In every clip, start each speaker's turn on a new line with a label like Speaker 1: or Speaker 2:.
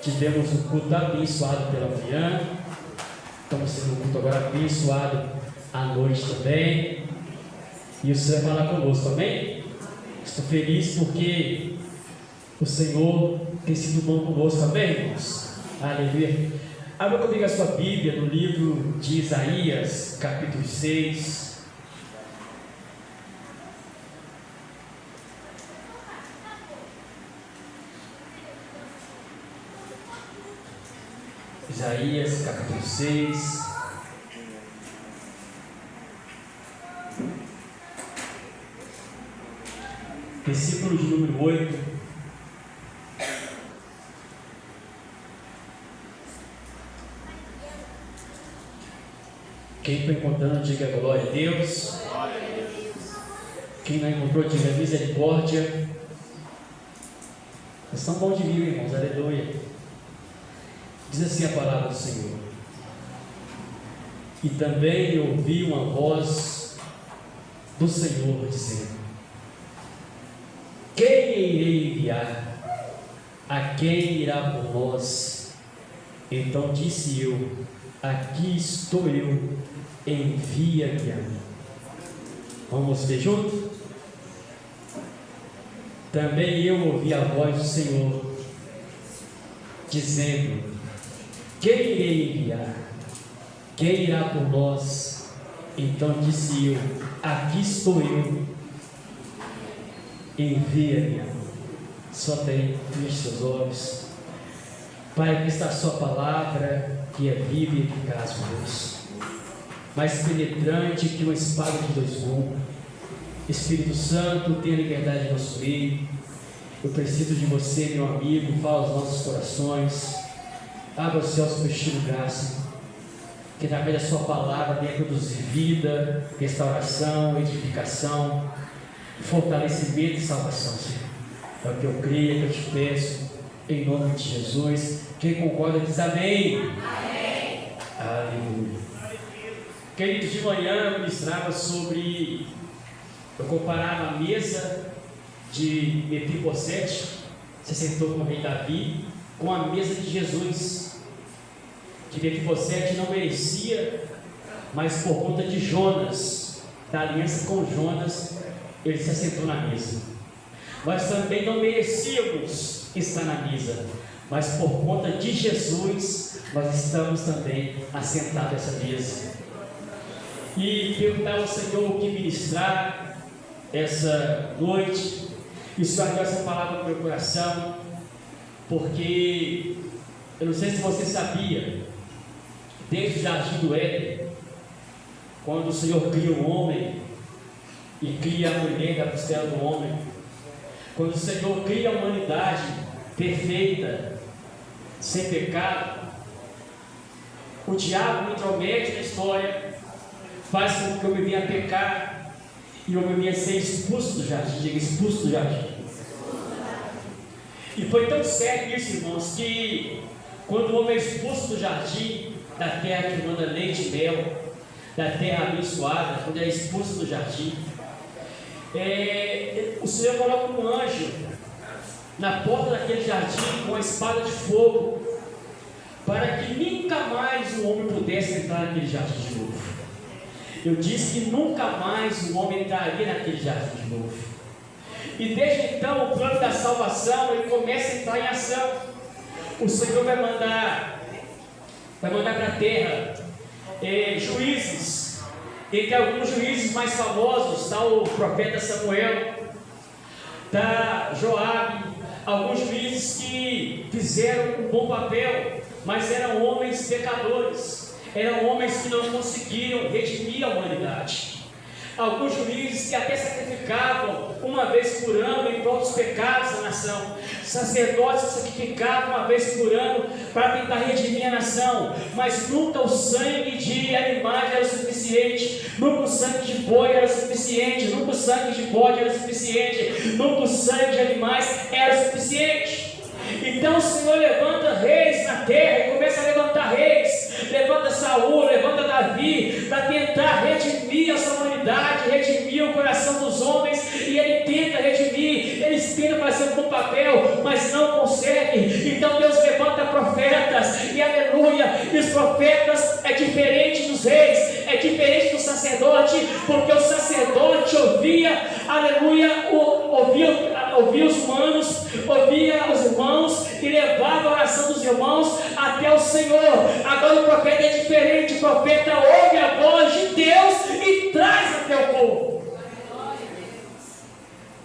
Speaker 1: Tivemos um culto abençoado pela manhã, estamos tendo um culto agora abençoado à noite também, e o Senhor vai falar conosco, amém? Estou feliz porque o Senhor tem sido bom conosco, amém, irmãos? Aleluia. Abra comigo a sua Bíblia no livro de Isaías, capítulo 6. Isaías, capítulo 6. Versículo de número 8. Quem está encontrando, diga glória a Deus. Quem não encontrou, diga misericórdia. Vocês são bons de vir, irmãos, aleluia. Diz assim a palavra do Senhor: e também ouvi uma voz do Senhor dizendo: quem irei enviar? A quem irá por nós? Então disse eu: aqui estou eu, envia-me a mim. Vamos ver junto? Também eu ouvi a voz do Senhor dizendo: quem irei enviar? Quem irá por nós? Então disse eu: aqui estou eu, envia-me a mim. Só tem feche seus olhos. Pai, aqui está a sua palavra, que é viva e eficaz, Deus, mais penetrante que uma espada de dois gumes. Espírito Santo, tenha liberdade no nosso meio. Eu preciso de você, meu amigo. Fala aos nossos corações. Abra os céus para este lugar, Senhor, que através da sua palavra venha produzir vida, restauração, edificação, fortalecimento e salvação, Senhor. É o que eu creio, é o que eu te peço, em nome de Jesus. Quem concorda diz amém. Amém. Aleluia. Queridos, de manhã eu ministrava sobre, eu comparava a mesa de Mefibosete, se sentou com o rei Davi, com a mesa de Jesus, que Mefibosete não merecia, mas por conta de Jonas, da aliança com Jonas, ele se assentou na mesa. Nós também não merecíamos estar na mesa, mas por conta de Jesus, nós estamos também assentados nessa mesa. E perguntar ao Senhor o que ministrar essa noite, e o Senhor deu essa palavra no meu coração, porque eu não sei se você sabia, desde o jardim do Éden, quando o Senhor cria o homem e cria a mulher da costela do homem, quando o Senhor cria a humanidade perfeita, sem pecado, o diabo intromete na história, faz com que o homem venha a pecar e o homem venha a ser expulso do jardim. Diga: expulso do jardim. E foi tão sério isso, irmãos, que quando o homem é expulso do jardim, da terra que manda leite e mel, da terra abençoada, quando é expulso do jardim, o Senhor coloca um anjo na porta daquele jardim com a espada de fogo, para que nunca mais o homem pudesse entrar naquele jardim de novo. Eu disse que nunca mais o homem entraria naquele jardim de novo. E desde então o plano da salvação ele começa a entrar em ação. O Senhor vai mandar para a terra juízes. Entre alguns juízes mais famosos está o profeta Samuel, está Joabe, alguns juízes que fizeram um bom papel, mas eram homens pecadores, eram homens que não conseguiram redimir a humanidade. Alguns juízes que até sacrificavam uma vez por ano em prol dos pecados da nação. Sacerdotes que sacrificavam uma vez por ano para tentar redimir a nação, mas nunca o sangue de animais era o suficiente, nunca o sangue de boi era o suficiente, nunca o sangue de bode era o suficiente, nunca o sangue de animais era o suficiente. Então o Senhor levanta reis na terra e começa a levantar reis, levanta Saul, levanta Davi, para tentar redimir essa humanidade, redimir o coração dos homens, e ele tenta redimir, eles tentam fazer um bom papel, mas não conseguem. Então Deus levanta aleluia. E os profetas é diferente dos reis, é diferente do sacerdote, porque o sacerdote ouvia, aleluia, ouvia os humanos, ouvia os irmãos e levava a oração dos irmãos até o Senhor. Agora o profeta é diferente, o profeta ouve a voz de Deus e traz até o povo.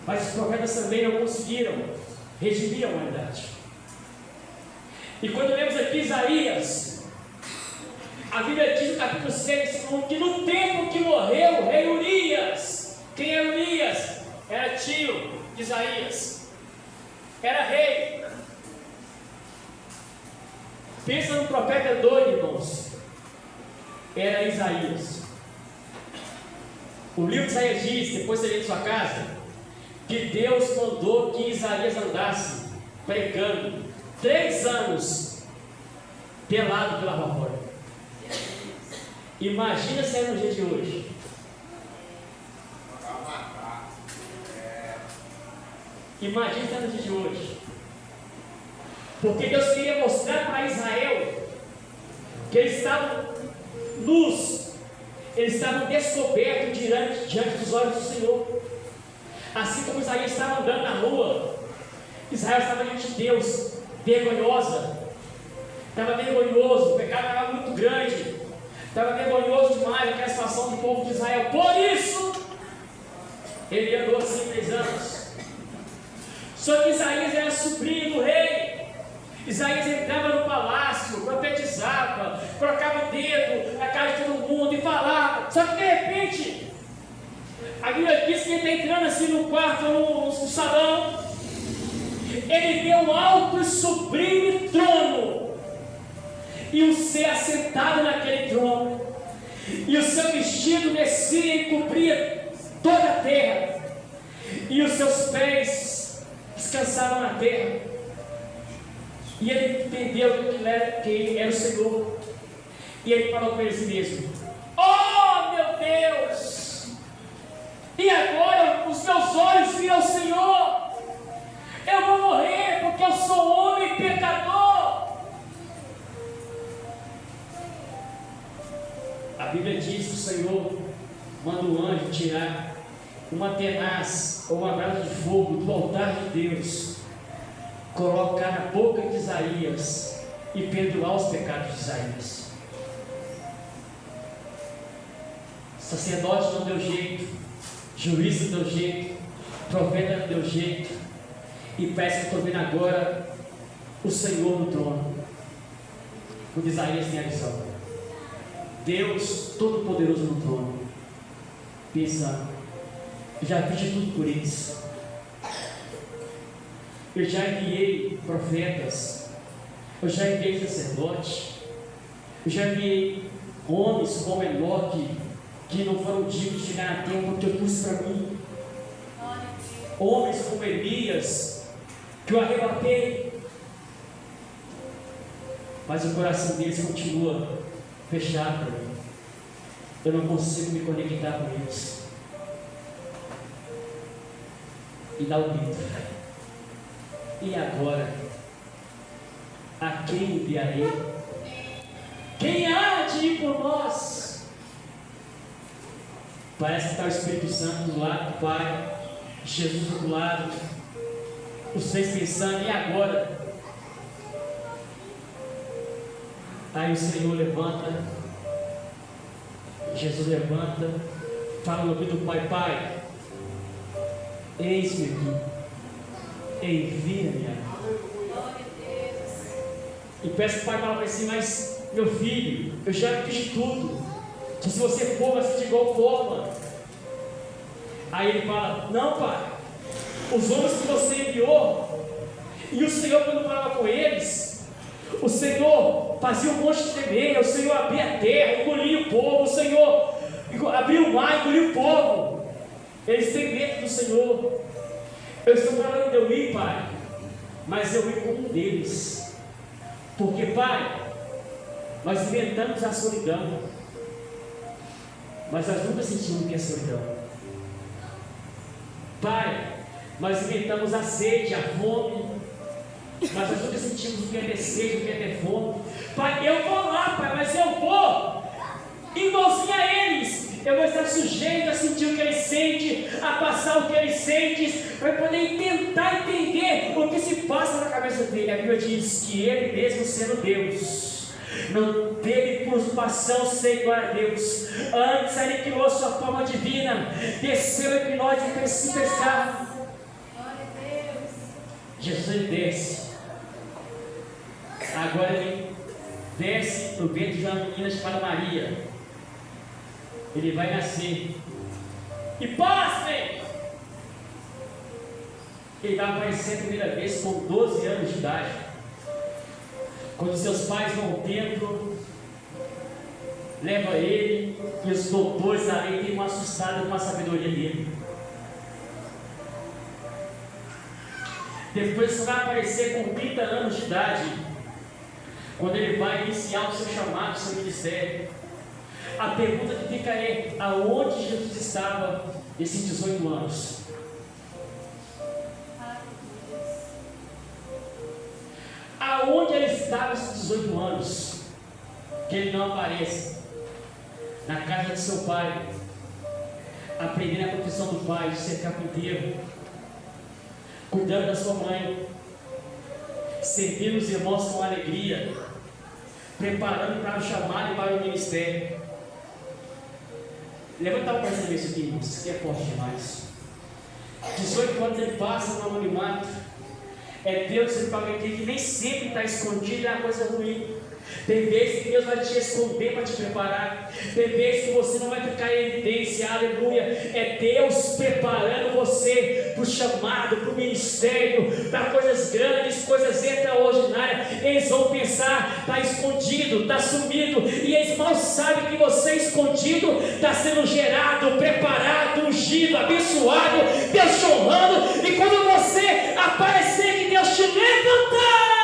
Speaker 1: Mas os profetas também não conseguiram redimir a humanidade. E quando lemos aqui Isaías, a Bíblia diz no capítulo 6 que no tempo que morreu o rei Urias, quem era Urias? Era tio de Isaías, era rei. Pensa no profeta doido, irmãos. Era Isaías. O livro de Isaías diz, depois você lê em sua casa, que Deus mandou que Isaías andasse pregando 3 anos pelado pela rua fora. Imagina se era no dia de hoje. Imagina se era no dia de hoje. Porque Deus queria mostrar para Israel que eles estavam nus, eles estavam descobertos diante dos olhos do Senhor. Assim como Isaías estava andando na rua, Israel estava diante de Deus, vergonhosa, estava vergonhoso, o pecado estava muito grande, estava vergonhoso demais aquela situação do povo de Israel. Por isso, ele andou assim 3 anos. Só que Isaías era sobrinho do rei. Isaías entrava no palácio, profetizava, colocava o dedo na cara de todo mundo e falava. Só que de repente, a Bíblia diz que ele está entrando assim no quarto, no salão, ele vê um alto e sublime trono, e o ser assentado naquele trono, e o seu vestido descia e cobria toda a terra, e os seus pés descansavam na terra, e ele entendeu que ele era o Senhor, e ele falou para ele mesmo: oh meu Deus, e agora os meus olhos viram o Senhor, eu vou morrer porque eu sou homem pecador. A Bíblia diz que o Senhor manda um anjo tirar uma tenaz ou uma brasa de fogo do altar de Deus, colocar na boca de Isaías e perdoar os pecados de Isaías. Sacerdote não deu jeito, juiz não deu jeito, profeta não deu jeito, e parece que estou vendo agora o Senhor no trono. O de Isaías tem a visão. Deus Todo-Poderoso no trono. Pensa, eu já fiz de tudo por eles. Eu já enviei profetas, eu já enviei sacerdotes, eu já enviei homens como Enoque, que não foram dignos de chegar a tempo porque eu pus para mim. Homens como Elias, que eu arrebatei, mas o coração deles continua fechado para mim. Eu não consigo me conectar com eles. E dá o grito: e agora? A quem enviarei? Quem há de ir por nós? Parece que está o Espírito Santo do lado do Pai, Jesus do lado, os 3 pensando: e agora? Aí o Senhor levanta, Jesus levanta, fala no ouvido do Pai: Pai, eis-me aqui, envia-me a e peço que o Pai fala para assim: mas meu filho, eu já fiz tudo, que se você for, vai ser de igual forma. Aí ele fala: não, Pai, os homens que você enviou, e o Senhor, quando falava com eles, o Senhor fazia um monte de tremer, o Senhor abria a terra, engolia o povo, o Senhor abriu o mar, engoliu o povo. Eles têm medo do Senhor. Eu estou falando de eu ir, Pai, mas eu ir com um deles, porque, Pai, nós inventamos a solidão, mas nós nunca sentimos o que é solidão. Pai, nós inventamos a sede, a fome, mas nós nunca sentimos o que é ter sede, o que é ter fome. Pai, eu vou lá, Pai, mas eu vou igualzinho a eles. Eu vou estar sujeito a sentir o que ele sente, a passar o que ele sente, para poder tentar entender o que se passa na cabeça dele. A Bíblia diz que ele mesmo sendo Deus, não teve usurpação ser igual a Deus. Antes ele criou sua forma divina, desceu o equinócio para se pescar. Jesus ele desce. Agora ele desce no ventre de uma menina chamada Maria. Ele vai nascer. E pasmem! Ele vai aparecer a primeira vez com 12 anos de idade. Quando seus pais vão ao templo, leva ele, e os doutores da lei têm uma assustada com a sabedoria dele. Depois isso vai aparecer com 30 anos de idade, quando ele vai iniciar o seu chamado, o seu ministério. A pergunta que fica é: aonde Jesus estava nesses 18 anos? Aonde ele estava nesses 18 anos? Que ele não aparece? Na casa de seu pai, aprendendo a profissão do pai, de ser carpinteiro, cuidando da sua mãe, servindo os irmãos com alegria, preparando para o chamado e para o ministério. Levanta o parecer isso aqui, irmãos, isso aqui é forte demais. 18 anos ele passa no anonimato. É Deus dizendo para alguém que nem sempre está escondido, é uma coisa ruim. Tem vezes que Deus vai te esconder para te preparar. Tem vezes que você não vai ficar em evidência, aleluia. É Deus preparando você para o chamado, para o ministério, para coisas grandes, coisas extraordinárias. Eles vão pensar: está escondido, está sumido. E eles mal sabem que você escondido está sendo gerado, preparado, ungido, abençoado, Deus te honrando. E quando você aparecer, que Deus te levantar.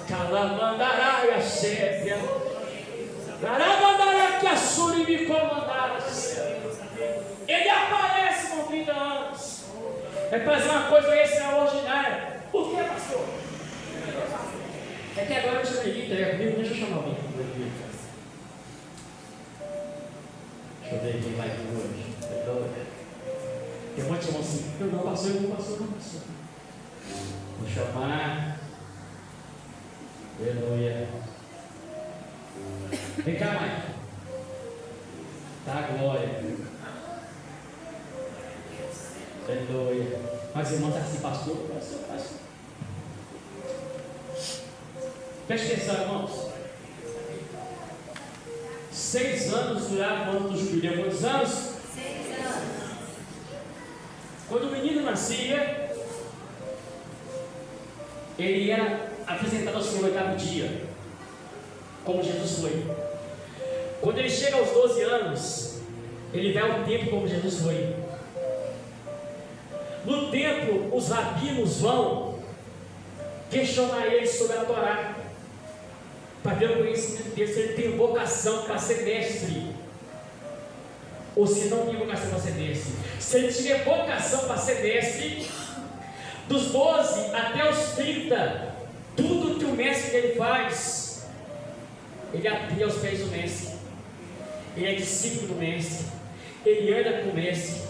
Speaker 1: Calamandará sépia, Calamandará que a Suri me comandasse. Ele aparece com 30 anos. Vai fazer uma coisa extraordinária. Por que, pastor? É que agora eu chamei Rita, deixa eu chamar alguém. Deixa eu ver quem vai aqui hoje. Tem um monte de irmão assim: eu não passou. Vou chamar. Aleluia. Vem cá, mãe. Tá, glória. Aleluia. Mas irmão está assim: pastor. Preste atenção, irmãos. 6 anos durava o ano do jubileu. Quantos anos?
Speaker 2: 6 anos.
Speaker 1: Quando o menino nascia, ele era apresentado ao Senhor no 8º dia, como Jesus foi. Quando ele chega aos 12 anos, ele vai ao templo como Jesus foi. No templo, os rabinos vão questionar ele sobre a Torá, para ver o conhecimento dele, se ele tem vocação para ser mestre, ou se não tem vocação para ser mestre. Se ele tiver vocação para ser mestre, dos 12 até os 30, tudo que o mestre dele faz, ele atende aos pés do mestre. Ele é discípulo do mestre. Ele anda com o mestre.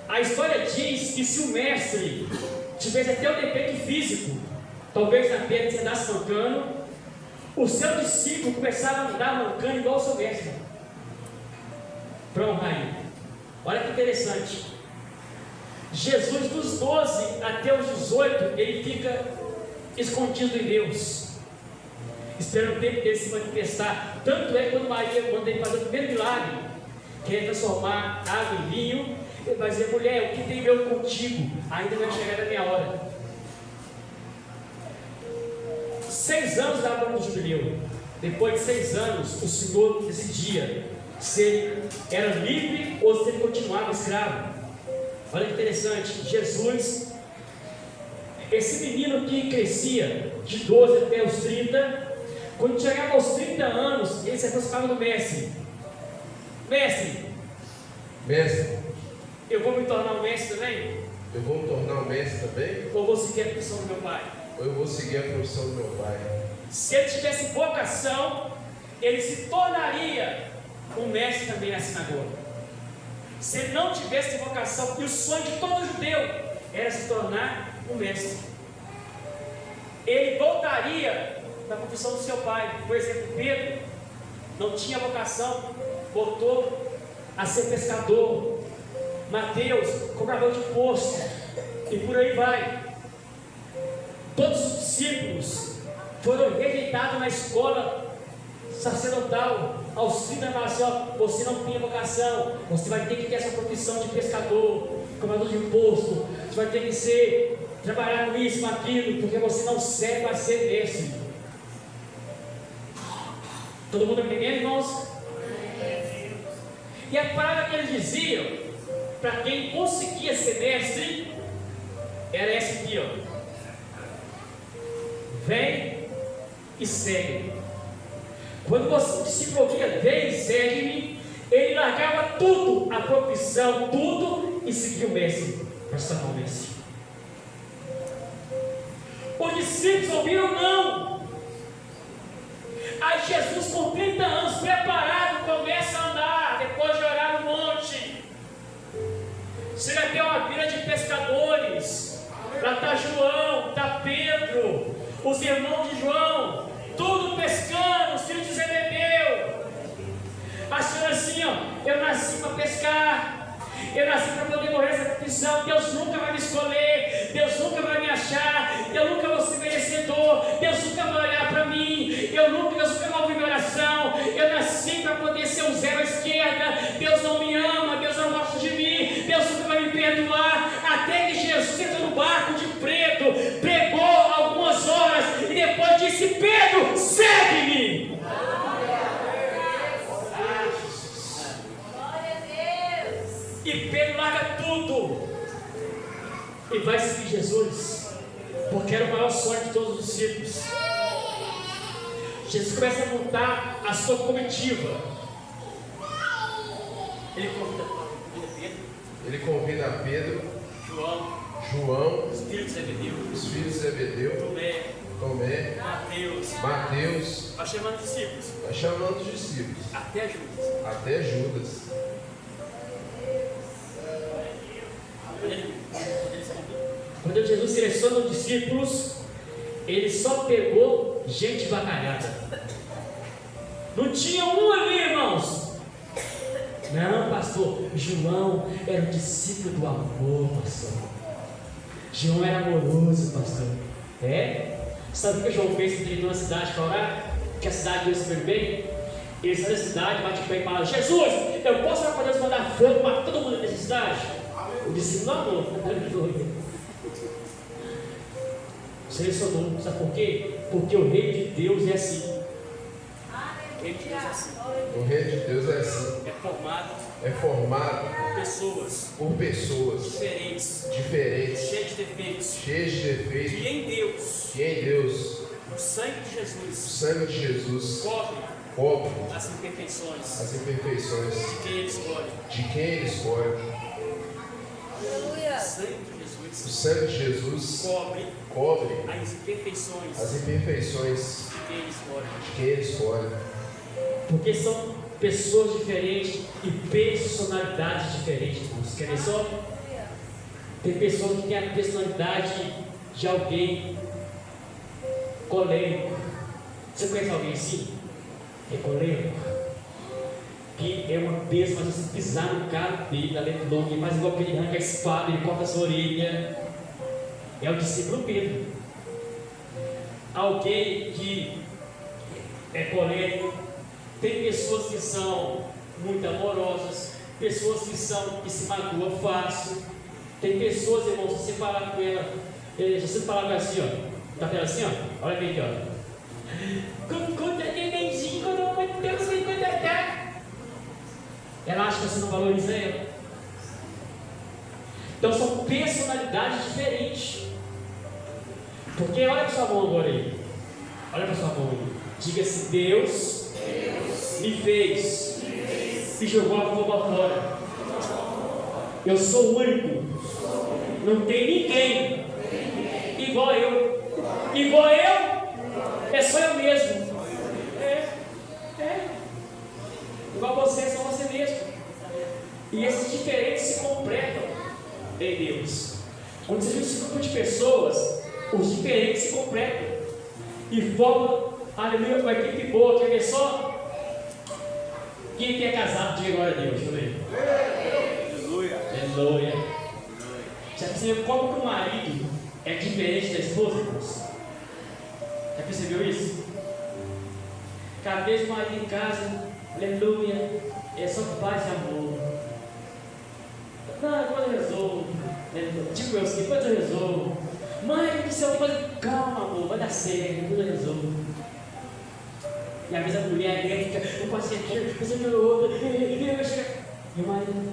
Speaker 1: A história diz que se o mestre tivesse até o defeito físico, talvez na perna se andasse mancando, o seu discípulo começava a andar mancando igual ao seu mestre, para honrar ele. Olha que interessante. Jesus, dos 12 até os 18, ele fica escondido em Deus, esperando o tempo dele se manifestar. Tanto é que quando ele faz o primeiro milagre, que é transformar água em vinho, ele vai dizer: mulher, o que tem eu contigo? Ainda não é chegada a minha hora. 6 anos da ano do jubileu. Depois de 6 anos, o Senhor decidia se ele era livre ou se ele continuava escravo. Olha que interessante. Jesus, esse menino que crescia de 12 até os 30, quando chegava aos 30 anos, ele se aproximava do mestre. Mestre,
Speaker 3: Mestre,
Speaker 1: eu vou me tornar um mestre também?
Speaker 2: Eu vou me tornar um mestre também?
Speaker 1: Ou vou seguir a profissão do meu pai?
Speaker 2: Ou eu vou seguir a profissão do meu pai?
Speaker 1: Se ele tivesse vocação, ele se tornaria um mestre também na sinagoga. Se ele não tivesse vocação, e o sonho de todo judeu era se tornar um mestre, ele voltaria na profissão do seu pai. Por exemplo, Pedro não tinha vocação, voltou a ser pescador. Mateus, cobrador de imposto, e por aí vai. Todos os discípulos foram rejeitados na escola sacerdotal. Alcina fala assim: ó, você não tem vocação, você vai ter que ter essa profissão de pescador, cobrador de imposto, você vai ter que trabalhar com isso, com aquilo, porque você não serve para ser mestre. Todo mundo entendendo, irmãos? E a palavra que eles diziam para quem conseguia ser mestre era essa aqui, ó: vem e segue. Quando o discípulo ouvia vem e segue-me, ele largava tudo, a profissão, tudo, e seguia o mestre, para se tornar o mestre. Os discípulos ouviram não. Aí Jesus, com 30 anos, preparado, começa a andar, depois de orar no monte. Chega até uma vila de pescadores. Lá está João, está Pedro, os irmãos de João, tudo pescando, os filhos de Zebedeu. Achando assim, ó: eu nasci para pescar, eu nasci para poder morrer essa profissão. Deus nunca vai me escolher, Deus nunca vai me achar, eu nunca vou ser merecedor, Deus nunca vai olhar para mim, Deus nunca vai ouvir minha oração. Eu nasci para poder ser um zero à esquerda. Deus não me ama, Deus não gosta de mim, Deus nunca vai me perdoar. Até que Jesus entrou no barco de preto, pregou algumas horas e depois disse: Pedro, segue-me. E Pedro larga tudo e vai seguir Jesus, porque era o maior sonho de todos os discípulos. Jesus começa a montar a sua comitiva. Ele convida Pedro, João, os filhos de Zebedeu, Tomé, Mateus. Vai chamando os discípulos. Até Judas. Quando Jesus seleciona os discípulos, ele só pegou gente vacalhada. Não tinha um ali, irmãos. Não, pastor, João era o discípulo do amor, pastor. João era amoroso, pastor. Sabe o que João fez quando ele entrou na cidade para orar? Que a cidade ia super bem? Ele sai da cidade, bate o pé e fala: Jesus, eu posso orar para Deus mandar fogo para todo mundo nessa cidade? O discípulo amor. Selecionou, sabe por quê? Porque o reino de Deus é assim. O reino de Deus é assim. É formado por pessoas diferentes, cheias de defeitos, e em Deus o sangue de Jesus cobre as imperfeições de quem ele escolhe. O sangue de Jesus cobre as imperfeições de quem ele escolhe. Porque são pessoas diferentes e personalidades diferentes. Quer ver só? Tem pessoas que têm a personalidade de alguém colérico. Você conhece alguém assim? É colérico? Que é uma besta, mas você pisar no carro dele, além do nome, faz igual que ele arranca a espada, ele corta a sua orelha. É o discípulo Pedro. Alguém que é colérico. Tem pessoas que são muito amorosas, pessoas que se magoam fácil. Tem pessoas, irmãos, se você falar com ela, se você falar com ela assim, ó, tá vendo assim, ó, olha bem aqui, ó. Conta nenenzinho, quando Deus vem cuidar. Ela acha que você não valoriza ela. Então são personalidades diferentes. Porque olha para sua mão agora aí. Olha para sua mão aí. Diga-se: Deus me fez e jogou a roupa fora. Eu sou único Não tem ninguém igual eu. Igual eu, é só eu mesmo. Igual você, é só você mesmo. E esses diferentes se completam em Deus. Quando você junta esse grupo de pessoas, os diferentes se completam e formam, aleluia, uma equipe boa. Quer ver só? Quem é casado, diga glória a Deus. Deixa eu ver. Aleluia. Já percebeu como que o marido é diferente da esposa, irmãos? Já percebeu isso? Cada vez o marido em casa, aleluia, é só paz e amor. Não, depois eu resolvo. Tipo eu assim, depois eu resolvo. Mãe do céu, calma, amor, vai dar certo, depois eu resolvo. E às vezes a mulher fica, eu passei aqui, você me ouve, e o marido,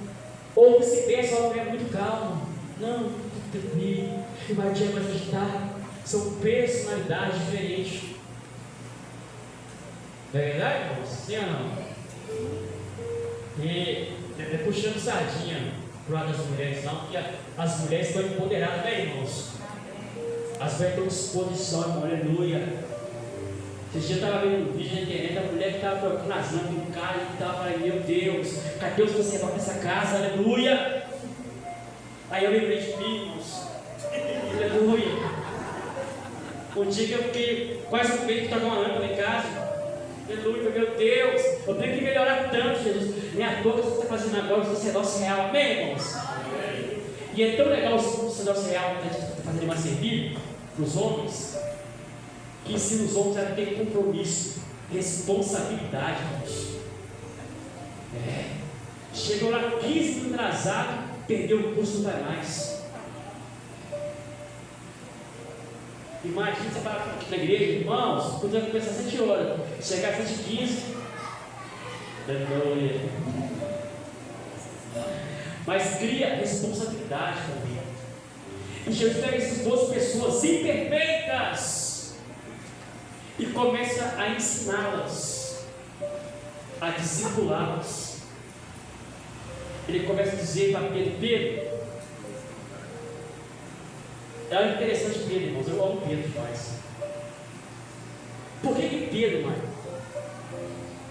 Speaker 1: ou se pensa, uma mulher muito calma. Não, tudo tranquilo, o marido já é mais agitado. São personalidades diferentes. Não é verdade, irmãos? Sim ou não? E é puxando sardinha pro lado das mulheres, não, porque as mulheres estão empoderadas, né, irmãos? As mulheres estão disposição, irmão, aleluia. Esse dia eu estava vendo um vídeo na internet, a mulher que estava trocando as lâmpadas do cara e estava falando, meu Deus, cadê os conservadores nessa casa, aleluia? Aí eu lembrei de mim, irmãos, aleluia. Um dia que eu fiquei quase um mês de trocar uma lâmpada em casa, aleluia, meu Deus, eu tenho que melhorar tanto, Jesus. Nem à toa que você está fazendo agora o sacerdócio real, amém, irmãos? Amém. E é tão legal o sacerdócio real que a gente está fazendo uma servir para os homens, que ensina os homens a ter compromisso, responsabilidade, irmãos. Chegou lá 15 minutos atrasado, perdeu o curso, não vai mais. Imagina você falar aqui na igreja, irmãos, quando vai começar às 7 horas, chegar às 7h15, aleluia. Mas cria responsabilidade também. E Jesus pega essas duas pessoas imperfeitas e começa a ensiná-las, a discipulá-las. Ele começa a dizer para Pedro, Pedro, é interessante Pedro, irmãos, eu amo Pedro demais. Por que Pedro, mano,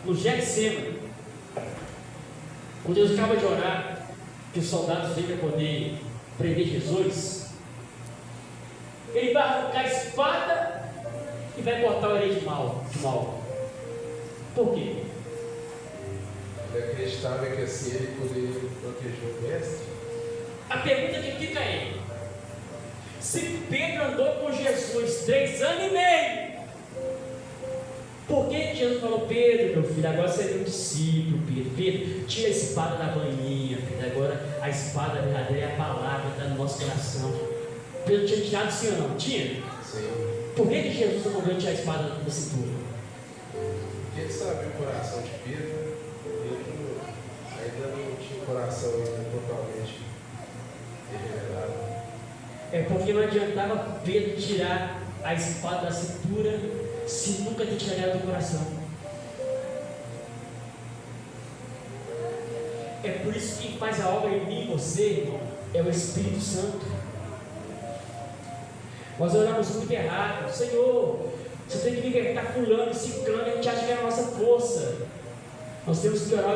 Speaker 1: no Getsemane, quando Deus acaba de orar, que os soldados vêm para poder prender Jesus, ele vai arrancar a espada e vai cortar a orelha de mal. Por quê?
Speaker 2: Ele acreditava que assim ele poderia proteger o mestre.
Speaker 1: A pergunta que fica é: se Pedro andou com Jesus 3 anos e meio, por que Jesus falou, Pedro, meu filho, agora você é meu discípulo, Pedro, tira a espada da bainha, Pedro, agora a espada verdadeira é a palavra, está no nosso coração. Pedro tinha tirado sim ou não? Tinha?
Speaker 2: Sim.
Speaker 1: Por que Jesus não mandou tirar a espada da cintura?
Speaker 2: Porque ele sabia o coração de Pedro, Pedro ainda não tinha o coração ainda totalmente regenerado.
Speaker 1: É porque não adiantava Pedro tirar a espada da cintura se nunca ter tirado ela do coração. É por isso que quem faz a obra em mim e você, irmão, é o Espírito Santo. Nós oramos muito errado. Senhor, você tem que libertar fulano, ciclano, a gente acha que é a nossa força. Nós temos que orar